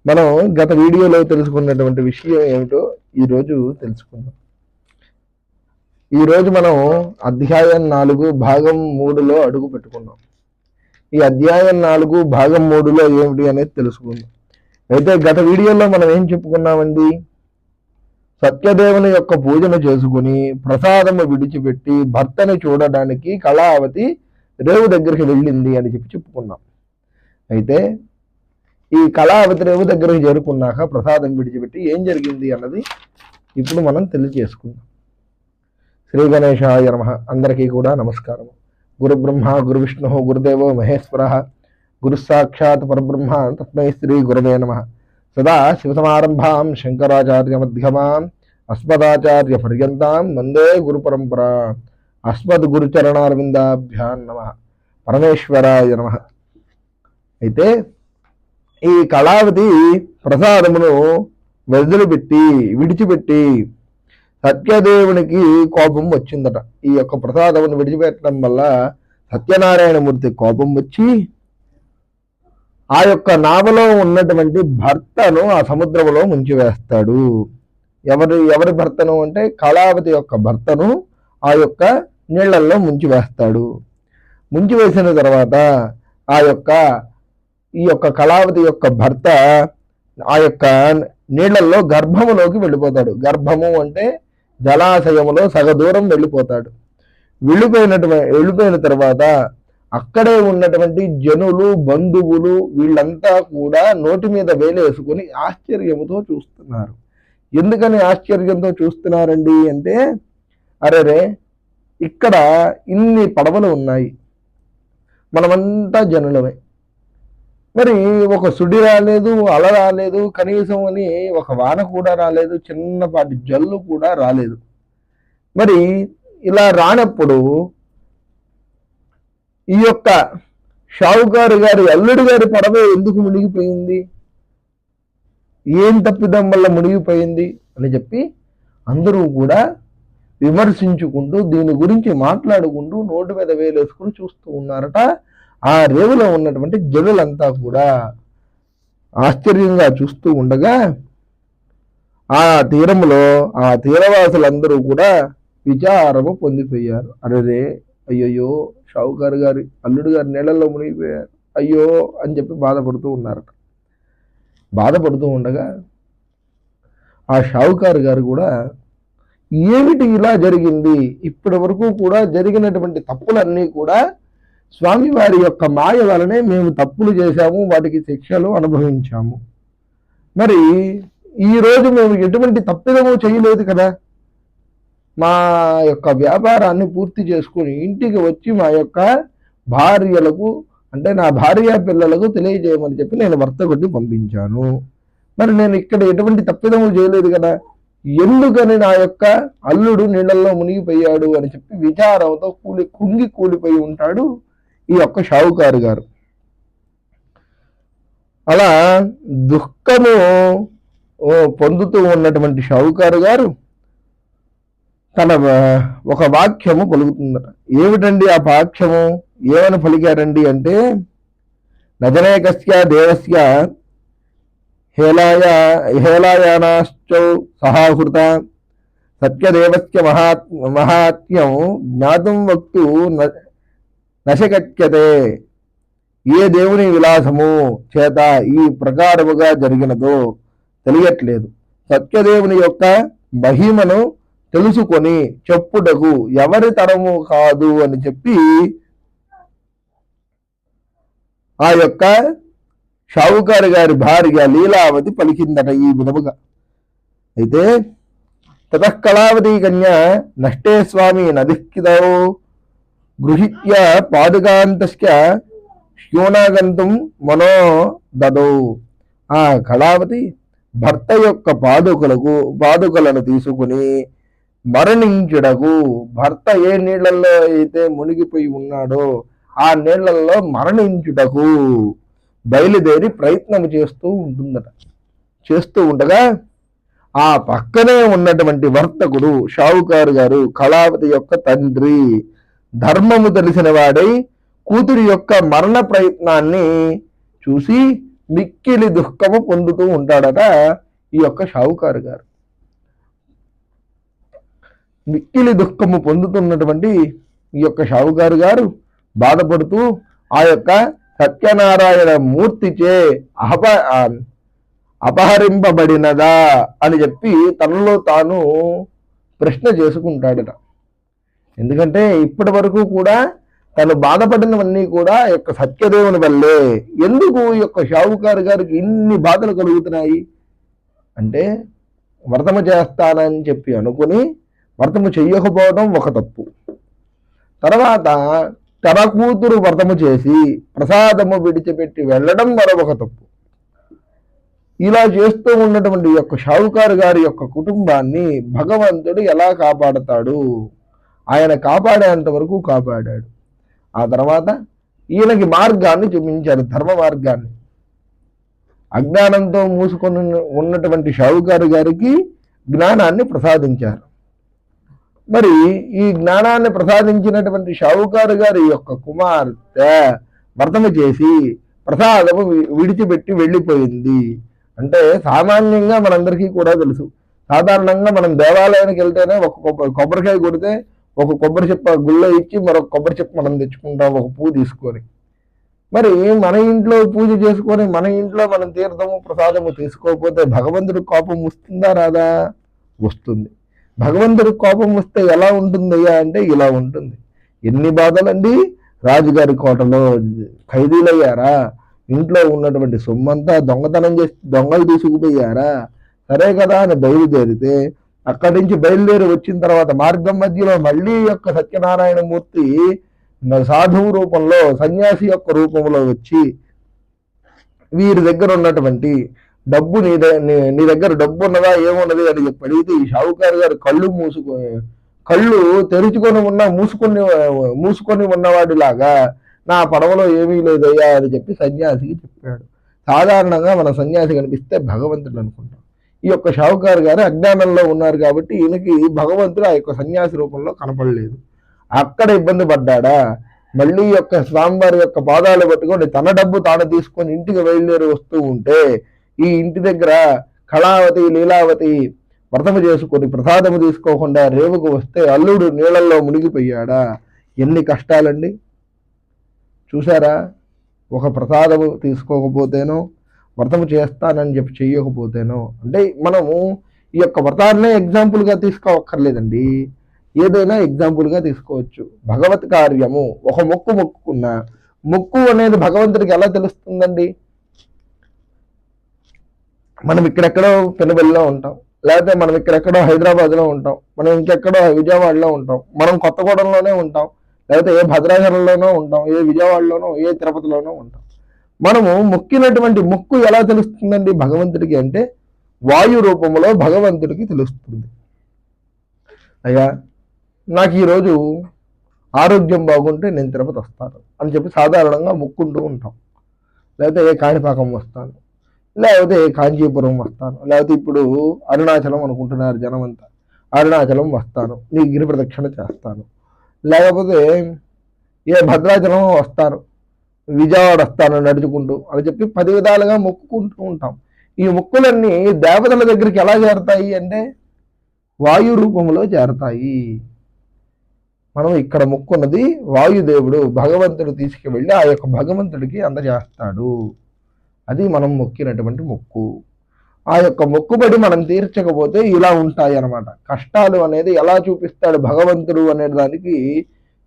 మనం గత వీడియోలో తెలుసుకున్నటువంటి విషయం ఏమిటో ఈరోజు తెలుసుకుందాం. ఈరోజు మనం అధ్యాయం 4 భాగం 3లో అడుగు పెట్టుకున్నాం. ఈ అధ్యాయం 4 భాగం 3లో ఏమిటి అనేది తెలుసుకుందాం. అయితే గత వీడియోలో మనం ఏం చెప్పుకున్నామండి? సత్యదేవుని యొక్క పూజను చేసుకుని ప్రసాదము విడిచిపెట్టి భర్తని చూడడానికి కళావతి రేవు దగ్గరికి వెళ్ళింది అని చెప్పుకున్నాం. అయితే ఈ కళావతి రేవు దగ్గరికి చేరుకున్నాక ప్రసాదం విడిచిపెట్టి ఏం జరిగింది అన్నది ఇప్పుడు మనం తెలియజేసుకుందాం. శ్రీ గణేశాయ నమః. అందరికీ కూడా నమస్కారం. గురు బ్రహ్మ గురు విష్ణు గురుదేవో మహేశ్వర గురు సాక్షాత్ పరబ్రహ్మ తస్మై శ్రీ గురవే నమః. సదా శివసమారంభాం శంకరాచార్య మధ్యమాం అస్మదాచార్య పర్యంతాం వందే గురు పరంపరా. అస్మద్ గురుచరణారవిందాభ్యాం నమః. పరమేశ్వరాయ నమః. అయితే ఈ కళావతి ప్రసాదమును విడిచిపెట్టి సత్యదేవునికి కోపం వచ్చిందట. ఈ యొక్క ప్రసాదమును విడిచిపెట్టడం వల్ల సత్యనారాయణమూర్తి కోపం వచ్చి ఆ యొక్క నావలో ఉన్నటువంటి భర్తను ఆ సముద్రంలో ముంచివేస్తాడు. ఎవరి భర్తను అంటే కళావతి యొక్క భర్తను ఆ యొక్క నీళ్లలో ముంచివేస్తాడు. ముంచివేసిన తర్వాత ఈ యొక్క కళావతి యొక్క భర్త ఆ యొక్క నీళ్లలో గర్భములోకి వెళ్ళిపోతాడు. గర్భము అంటే జలాశయములో సగదూరం వెళ్ళిపోతాడు. వెళ్ళిపోయిన తర్వాత అక్కడే ఉన్నటువంటి జనులు బంధువులు వీళ్ళంతా కూడా నోటి మీద వేలేసుకుని ఆశ్చర్యముతో చూస్తున్నారు. ఎందుకని ఆశ్చర్యంతో చూస్తున్నారండి అంటే, అరే ఇక్కడ ఇన్ని పడవలు ఉన్నాయి, మనమంతా జనులమే, మరి ఒక సుడి రాలేదు, అల రాలేదు, కనీసం అని ఒక వాన కూడా రాలేదు, చిన్నపాటి జల్లు కూడా రాలేదు. మరి ఇలా రానప్పుడు ఈ యొక్క షావుకారు గారి అల్లుడు గారి పడవ ఎందుకు మునిగిపోయింది, ఏం తప్పిదం వల్ల మునిగిపోయింది అని చెప్పి అందరూ కూడా విమర్శించుకుంటూ దీని గురించి మాట్లాడుకుంటూ నోటి మీద వేలేసుకుని చూస్తూ ఉన్నారట. ఆ రేవులో ఉన్నటువంటి జనులంతా కూడా ఆశ్చర్యంగా చూస్తూ ఉండగా ఆ తీరములో ఆ తీరవాసులందరూ కూడా విచారము పొందిపోయారు. అరే అయ్యయ్యో, షావుకారు గారి అల్లుడు గారి నీళ్ళల్లో మునిగిపోయారు అయ్యో అని చెప్పి బాధపడుతూ ఉన్నారట. బాధపడుతూ ఉండగా ఆ షావుకారు గారు కూడా ఏమిటి ఇలా జరిగింది, ఇప్పటి వరకు కూడా జరిగినటువంటి తప్పులన్నీ కూడా స్వామివారి యొక్క మాయ వలనే మేము తప్పులు చేశాము, వాటికి శిక్షలు అనుభవించాము. మరి ఈరోజు మేము ఎటువంటి తప్పిదము చేయలేదు కదా, మా యొక్క వ్యాపారాన్ని పూర్తి చేసుకుని ఇంటికి వచ్చి మా యొక్క భార్యలకు అంటే నా భార్య పిల్లలకు తెలియజేయమని చెప్పి నేను వర్తకుడిని పంపించాను. మరి నేను ఇక్కడ ఎటువంటి తప్పిదము చేయలేదు కదా, ఎందుకని నా యొక్క అల్లుడు నీళ్ళల్లో మునిగిపోయాడు అని చెప్పి విచారంతో కూలిపోయి ఉంటాడు ఈ యొక్క షావుకారు గారు. అలా దుఃఖము పొందుతూ ఉన్నటువంటి షావుకారు గారు తన ఒక వాక్యము పలుకుతుందట. ఏమిటండి ఆ వాక్యము, ఏమని పలికారండి అంటే, నజనేకస్య దేవస్య హేళాయానాశ్చౌ సహాహృత సత్యదేవస్య మహాత్మ్యం జ్ఞాతం వక్తు నశక్యతే. ఏ దేవుని విలాసము చేత ఈ ప్రకారముగా జరిగినదో తెలియట్లేదు. సత్యదేవుని యొక్క మహిమను తెలుసుకొని చెప్పుటకు ఎవరి తరము కాదు అని చెప్పి ఆ యొక్క షావుకారు గారి భార్య లీలావతి పలికిందట ఈ విధముగా. అయితే తతఃకళావతి కన్య నష్టే స్వామి నదిఃకిదౌ గృహీత్య పాదుకాంతస్య శ్యూనాగంతుం మనో దదౌ. ఆ కళావతి భర్త యొక్క పాదుకలను తీసుకుని మరణించుటకు, భర్త ఏ నీళ్లలో అయితే మునిగిపోయి ఉన్నాడో ఆ నీళ్లలో మరణించుటకు బయలుదేరి ప్రయత్నం చేస్తూ ఉండగా ఆ పక్కనే ఉన్నటువంటి వర్తకుడు షావుకారు గారు కళావతి యొక్క తండ్రి ధర్మము తెలిసిన వాడై కూతురి యొక్క మరణ ప్రయత్నాన్ని చూసి మిక్కిలి దుఃఖము పొందుతూ ఉంటాడట ఈ యొక్క షావుకారు గారు. మిక్కిలి దుఃఖము పొందుతున్నటువంటి ఈ యొక్క షావుకారు గారు బాధపడుతూ ఆ యొక్క సత్యనారాయణ మూర్తిచే అపహరింపబడినదా అని చెప్పి తనలో తాను ప్రశ్న చేసుకుంటాడట. ఎందుకంటే ఇప్పటి వరకు కూడా తను బాధపడినవన్నీ కూడా యొక్క సత్యదేవుని వల్లే. ఎందుకు ఈ యొక్క షావుకారు గారికి ఇన్ని బాధలు కలుగుతున్నాయి అంటే, వ్రతము చేస్తానని చెప్పి అనుకుని వ్రతము చెయ్యకపోవడం ఒక తప్పు. తర్వాత తన కూతురు వ్రతము చేసి ప్రసాదము విడిచిపెట్టి వెళ్ళడం మరొక తప్పు. ఇలా చేస్తూ ఉన్నటువంటి యొక్క షావుకారు గారి యొక్క కుటుంబాన్ని భగవంతుడు ఎలా కాపాడతాడు? ఆయన కాపాడేంత వరకు కాపాడాడు. ఆ తర్వాత ఈయనకి మార్గాన్ని చూపించారు, ధర్మ మార్గాన్ని. అజ్ఞానంతో మూసుకొని ఉన్నటువంటి షావుకారు గారికి జ్ఞానాన్ని ప్రసాదించారు. మరి ఈ జ్ఞానాన్ని ప్రసాదించినటువంటి షావుకారు గారి యొక్క కుమార్తె వ్రతము చేసి ప్రసాదము విడిచిపెట్టి వెళ్ళిపోయింది. అంటే సామాన్యంగా మనందరికీ కూడా తెలుసు, సాధారణంగా మనం దేవాలయానికి వెళ్తేనే ఒక కొబ్బరికాయ కొడితే ఒక కొబ్బరి చెప్ప గుళ్ళో ఇచ్చి మరొక కొబ్బరి చెప్ప మనం తెచ్చుకుంటాం ఒక పువ్వు తీసుకొని. మరి మన ఇంట్లో పూజ చేసుకొని మన ఇంట్లో మనం తీర్థము ప్రసాదము తీసుకోకపోతే భగవంతుడికి కోపం వస్తుందా రాదా? వస్తుంది. భగవంతుడికి కోపం వస్తే ఎలా ఉంటుందయ్యా అంటే ఇలా ఉంటుంది. ఎన్ని బాధలండి! రాజుగారి కోటలో ఖైదీలయ్యారా? ఇంట్లో ఉన్నటువంటి సొమ్మంతా దొంగతనం చేసి దొంగలు తీసుకుపోయారా? సరే కదా అని బయలుదేరితే అక్కడి నుంచి బయలుదేరి వచ్చిన తర్వాత మార్గం మధ్యలో మళ్ళీ యొక్క సత్యనారాయణ మూర్తి సాధువు రూపంలో, సన్యాసి యొక్క రూపంలో వచ్చి వీరి దగ్గర ఉన్నటువంటి డబ్బు నీ దగ్గర డబ్బు ఉన్నదా ఏమున్నది అని చెప్పి అడిగితే ఈ షావుకారు గారు కళ్ళు తెరుచుకొని మూసుకొని ఉన్నవాడిలాగా నా పడవలో ఏమీ లేదయ్యా అని చెప్పి సన్యాసికి చెప్పాడు. సాధారణంగా మన సన్యాసి కనిపిస్తే భగవంతుడు అనుకుంటాం. ఈ యొక్క షావుకారు గారు అజ్ఞానంలో ఉన్నారు కాబట్టి ఈయనకి భగవంతుడు ఆ యొక్క సన్యాసి రూపంలో కనపడలేదు. అక్కడ ఇబ్బంది పడ్డాడా? మళ్ళీ యొక్క స్వామివారి యొక్క పాదాలు పట్టుకొని తన డబ్బు తాను తీసుకొని ఇంటికి బయలుదేరి వస్తూ ఉంటే ఈ ఇంటి దగ్గర కళావతి లీలావతి వ్రతము చేసుకొని ప్రసాదము తీసుకోకుండా రేవుకు వస్తే అల్లుడు నీళ్ళల్లో మునిగిపోయాడా? ఎన్ని కష్టాలండి! చూసారా? ఒక ప్రసాదము తీసుకోకపోతేనో, వ్రతము చేస్తానని చెప్పి చెయ్యకపోతేనో, అంటే మనము ఈ యొక్క వ్రతాన్నే ఎగ్జాంపుల్గా తీసుకోవక్కర్లేదండి, ఏదైనా ఎగ్జాంపుల్గా తీసుకోవచ్చు. భగవత్ కార్యము ఒక మొక్కుకున్న మొక్కు అనేది భగవంతుడికి ఎలా తెలుస్తుందండి? మనం ఇక్కడెక్కడో పెనుబెల్లో ఉంటాం, లేకపోతే మనం ఇక్కడెక్కడో హైదరాబాద్లో ఉంటాం, మనం ఇంకెక్కడో విజయవాడలో ఉంటాం, మనం కొత్తగూడెంలోనే ఉంటాం, లేకపోతే ఏ భద్రాచలంలోనో ఉంటాం, ఏ విజయవాడలోనో ఏ తిరుపతిలోనో ఉంటాం. మనము మొక్కినటువంటి మొక్కు ఎలా తెలుస్తుందండి భగవంతుడికి అంటే వాయు రూపంలో భగవంతుడికి తెలుస్తుంది. అయ్యా నాకు ఈరోజు ఆరోగ్యం బాగుంటే నేను తిరుపతి వస్తాను అని చెప్పి సాధారణంగా మొక్కుంటూ ఉంటాం. లేకపోతే ఏ కాణిపాకం వస్తాను, లేకపోతే కాంచీపురం వస్తాను, లేకపోతే ఇప్పుడు అరుణాచలం అనుకుంటున్నారు జనమంతా, అరుణాచలం వస్తాను, నీ గిరి ప్రదక్షిణ చేస్తాను, లేకపోతే ఏ భద్రాచలం వస్తాను, విజయవాడ వస్తాను నడుచుకుంటూ అని చెప్పి 10 విధాలుగా మొక్కుకుంటూ ఉంటాం. ఈ మొక్కులన్నీ దేవతల దగ్గరికి ఎలా చేరతాయి అంటే వాయు రూపంలో చేరతాయి. మనం ఇక్కడ మొక్కున్నది వాయుదేవుడు భగవంతుడు తీసుకువెళ్ళి ఆ యొక్క భగవంతుడికి అందజేస్తాడు. అది మనం మొక్కినటువంటి మొక్కు. ఆ యొక్క మొక్కుబడి మనం తీర్చకపోతే ఇలా ఉంటాయి అన్నమాట. కష్టాలు అనేది ఎలా చూపిస్తాడు భగవంతుడు అనే దానికి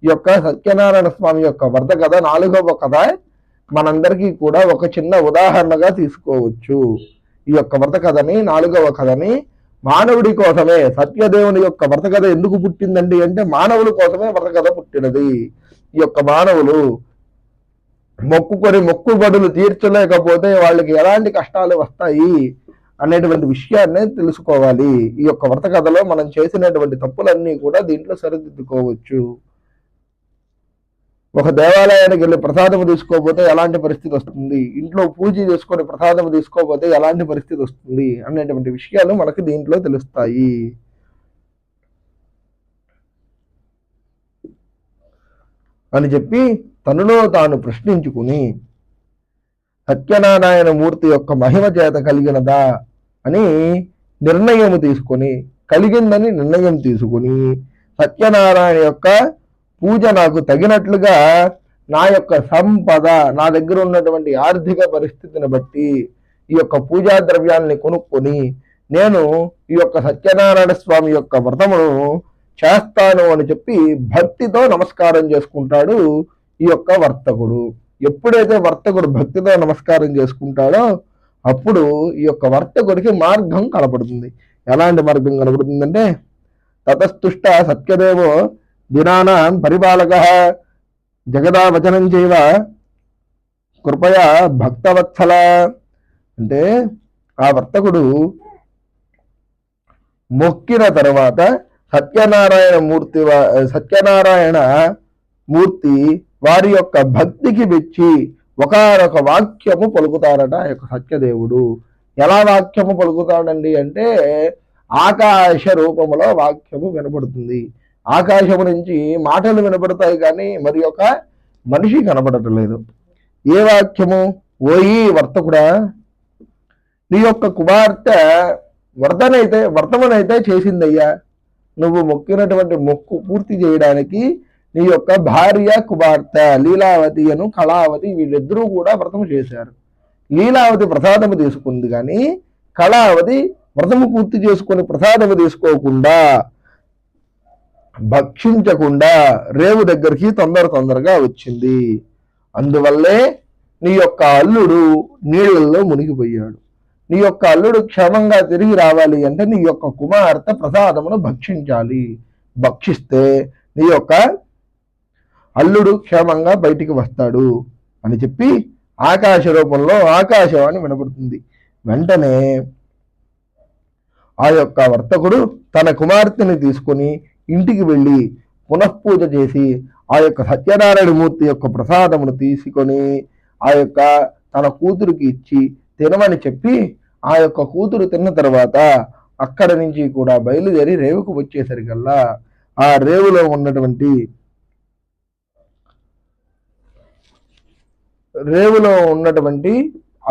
ఈ యొక్క సత్యనారాయణ స్వామి యొక్క వ్రత కథ 4వ కథ మనందరికీ కూడా ఒక చిన్న ఉదాహరణగా తీసుకోవచ్చు. ఈ యొక్క వ్రత కథని 4వ కథని మానవుడి కోసమే, సత్యదేవుని యొక్క వ్రత కథ ఎందుకు పుట్టిందండి అంటే మానవుల కోసమే వ్రత కథ పుట్టినది. ఈ యొక్క మానవులు మొక్కుబడులు తీర్చలేకపోతే వాళ్ళకి ఎలాంటి కష్టాలు వస్తాయి అనేటువంటి విషయాన్ని తెలుసుకోవాలి. ఈ యొక్క వ్రత కథలో మనం చేసినటువంటి తప్పులన్నీ కూడా దీంట్లో సరిదిద్దుకోవచ్చు. ఒక దేవాలయానికి వెళ్ళి ప్రసాదము తీసుకోకపోతే ఎలాంటి పరిస్థితి వస్తుంది, ఇంట్లో పూజ చేసుకొని ప్రసాదము తీసుకోకపోతే ఎలాంటి పరిస్థితి వస్తుంది అనేటువంటి విషయాలు మనకు దీంట్లో తెలుస్తాయి. అని చెప్పి తనలో తాను ప్రశ్నించుకుని సత్యనారాయణ మూర్తి యొక్క మహిమ చేత కలిగినదా అని నిర్ణయం తీసుకొని, కలిగిందని నిర్ణయం తీసుకుని, సత్యనారాయణ యొక్క పూజ నాకు తగినట్లుగా నా యొక్క సంపద, నా దగ్గర ఉన్నటువంటి ఆర్థిక పరిస్థితిని బట్టి ఈ యొక్క పూజా ద్రవ్యాల్ని కొనుక్కొని నేను ఈ యొక్క సత్యనారాయణ స్వామి యొక్క వ్రతమును చేస్తాను అని చెప్పి భక్తితో నమస్కారం చేసుకుంటాడు ఈ యొక్క వర్తకుడు. ఎప్పుడైతే వర్తకుడు భక్తితో నమస్కారం చేసుకుంటాడో అప్పుడు ఈ యొక్క వర్తకుడికి మార్గం కనపడుతుంది. ఎలాంటి మార్గం కనపడుతుందంటే, తతస్తుష్ట సత్యదేవో దినానాం పరిపాలక జగదావచనం చేయవ కృపయా భక్తవత్సల. అంటే ఆ వర్తకుడు మొక్కిన తర్వాత సత్యనారాయణ మూర్తి వారి యొక్క భక్తికి మెచ్చి ఒకనొక వాక్యము పలుకుతారట ఆ యొక్క సత్యదేవుడు. ఎలా వాక్యము పలుకుతాడండి అంటే, ఆకాశ రూపములో వాక్యము వినపడుతుంది. ఆకాశము నుంచి మాటలు వినపడతాయి కానీ మరి ఒక మనిషి కనపడటలేదు. ఏ వాక్యము? ఓయి వర్తకుడా, నీ యొక్క కుమార్తె వ్రతమునైతే చేసిందయ్యా. నువ్వు మొక్కినటువంటి మొక్కు పూర్తి చేయడానికి నీ యొక్క భార్య కుమార్తె లీలావతి అను కళావతి వీళ్ళిద్దరూ కూడా వ్రతము చేశారు. లీలావతి ప్రసాదము తీసుకుంది కానీ కళావతి వ్రతము పూర్తి చేసుకొని ప్రసాదము తీసుకోకుండా, భక్షించకుండా రేవు దగ్గరికి తొందరగా వచ్చింది. అందువల్లే నీ యొక్క అల్లుడు నీళ్లలో మునిగిపోయాడు. నీ యొక్క అల్లుడు క్షేమంగా తిరిగి రావాలి అంటే నీ యొక్క కుమార్తె ప్రసాదమును భక్షించాలి. భక్షిస్తే నీ యొక్క అల్లుడు క్షేమంగా బయటికి వస్తాడు అని చెప్పి ఆకాశ రూపంలో ఆకాశవాణి వినబడుతుంది. వెంటనే ఆ యొక్క వర్తకుడు తన కుమార్తెని తీసుకొని ఇంటికి వెళ్ళి పునఃపూజ చేసి ఆ యొక్క సత్యనారాయణ మూర్తి యొక్క ప్రసాదమును తీసుకొని ఆ యొక్క తన కూతురికి ఇచ్చి తినమని చెప్పి ఆ యొక్క కూతురు తిన్న తర్వాత అక్కడ నుంచి కూడా బయలుదేరి రేవుకు వచ్చేసరికల్లా ఆ రేవులో ఉన్నటువంటి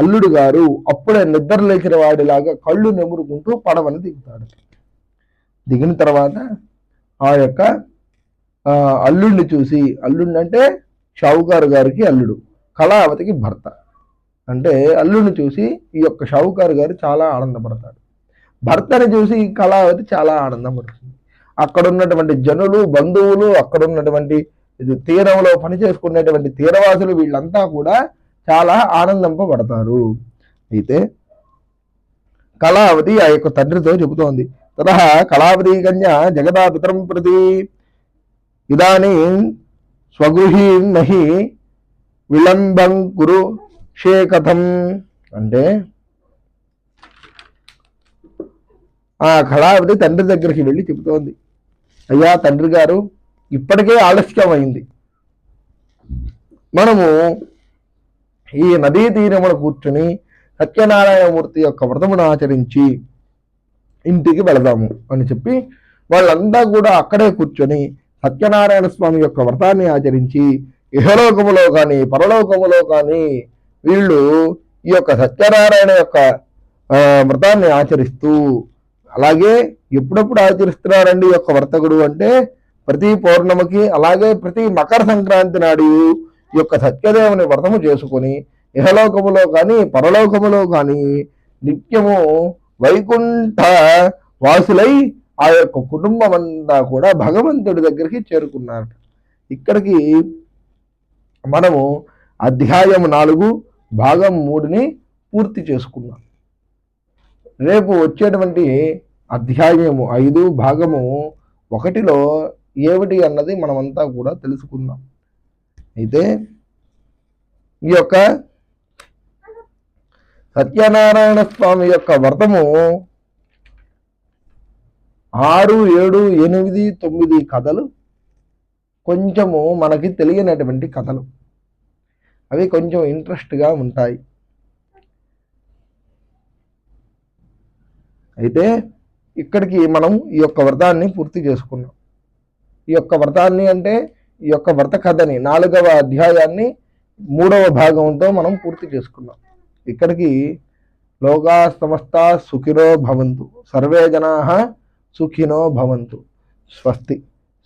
అల్లుడు గారు అప్పుడే నిద్ర లేచిన వాడిలాగా కళ్ళు నెమురుకుంటూ పడవని దిగుతాడు. దిగిన తర్వాత ఆ యొక్క అల్లుడిని చూసి, అల్లుడిని అంటే షావుకారు గారికి అల్లుడు, కళావతికి భర్త. అంటే అల్లుడిని చూసి ఈ యొక్క షావుకారు గారు చాలా ఆనందపడతాడు. భర్తని చూసి కళావతి చాలా ఆనందపడుతుంది. అక్కడ ఉన్నటువంటి జనులు, బంధువులు, అక్కడ ఉన్నటువంటి తీరంలో పనిచేసుకునేటువంటి తీరవాసులు వీళ్ళంతా కూడా చాలా ఆనందింపబడతారు. అయితే కళావతి ఆ యొక్క తండ్రితో చెబుతోంది, తదా కళావతి కన్య జగదా పితరం ప్రతి ఇదానీ స్వగృహీం నహి విలంబం కురు కథం. అంటే ఆ కళావతి తండ్రి దగ్గరికి వెళ్ళి చెబుతోంది, అయ్యా తండ్రి గారు, ఇప్పటికే ఆలస్యమైంది. మనము ఈ నదీ తీరమున కూర్చుని సత్యనారాయణమూర్తి యొక్క వ్రతమును ఆచరించి ఇంటికి వెళదాము అని చెప్పి వాళ్ళంతా కూడా అక్కడే కూర్చొని సత్యనారాయణ స్వామి యొక్క వ్రతాన్ని ఆచరించి ఇహలోకములో కానీ పరలోకములో కానీ వీళ్ళు ఈ యొక్క సత్యనారాయణ యొక్క వ్రతాన్ని ఆచరిస్తూ, అలాగే ఎప్పుడెప్పుడు ఆచరిస్తున్నారండి ఈ యొక్క వర్తకుడు అంటే ప్రతి పౌర్ణమికి, అలాగే ప్రతి మకర సంక్రాంతి నాడు ఈ యొక్క సత్యదేవుని వ్రతము చేసుకొని ఇహలోకములో కానీ పరలోకములో కానీ నిత్యము వైకుంఠ వాసులై ఆ యొక్క కుటుంబం అంతా కూడా భగవంతుడి దగ్గరికి చేరుకున్నారు. ఇక్కడికి మనము అధ్యాయం 4 భాగం 3ని పూర్తి చేసుకున్నాం. రేపు వచ్చేటువంటి అధ్యాయము 5 భాగము 1లో ఏమిటి అన్నది మనమంతా కూడా తెలుసుకుందాం. అయితే ఈ యొక్క సత్యనారాయణ స్వామి యొక్క వ్రతము 6, 7, 8, 9 కథలు కొంచెము మనకి తెలియనటువంటి కథలు. అవి కొంచెం ఇంట్రెస్ట్గా ఉంటాయి. అయితే ఇక్కడికి మనం ఈ యొక్క వ్రతాన్ని పూర్తి చేసుకున్నాం. ఈ యొక్క వ్రతాన్ని అంటే ఈ యొక్క వ్రత కథని 4వ అధ్యాయాన్ని 3వ భాగంతో మనం పూర్తి చేసుకున్నాం. ఇక్కడికి లోకా సమస్త సుఖినో భవంతు, సర్వే జనాః సుఖినో భవంతు. స్వస్తి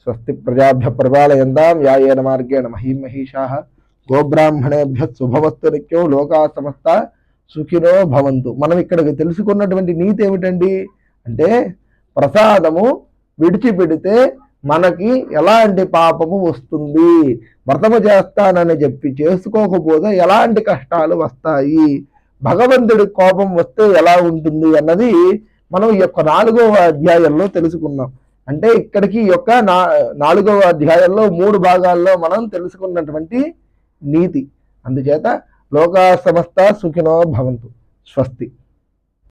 స్వస్తి ప్రజాభ్య పరిపాలయంతాం యాయేన మార్గేణ మహీం మహీషాః గోబ్రాహ్మణేభ్య శుభమస్తు నిత్యం లోకా సమస్త సుఖినో భవంతు. మనం ఇక్కడికి తెలుసుకున్నటువంటి నీతి ఏమిటండి అంటే, ప్రసాదము విడిచిపెడితే మనకి ఎలాంటి పాపము వస్తుంది, వ్రతము చేస్తానని చెప్పి చేసుకోకపోతే ఎలాంటి కష్టాలు వస్తాయి, భగవంతుడి కోపం వస్తే ఎలా ఉంటుంది అన్నది మనం ఈ యొక్క 4వ అధ్యాయంలో తెలుసుకున్నాం. అంటే ఇక్కడికి ఈ యొక్క 4వ అధ్యాయంలో 3 భాగాల్లో మనం తెలుసుకున్నటువంటి నీతి. అందుచేత లోకా సమస్త సుఖినో భవంతు. స్వస్తి.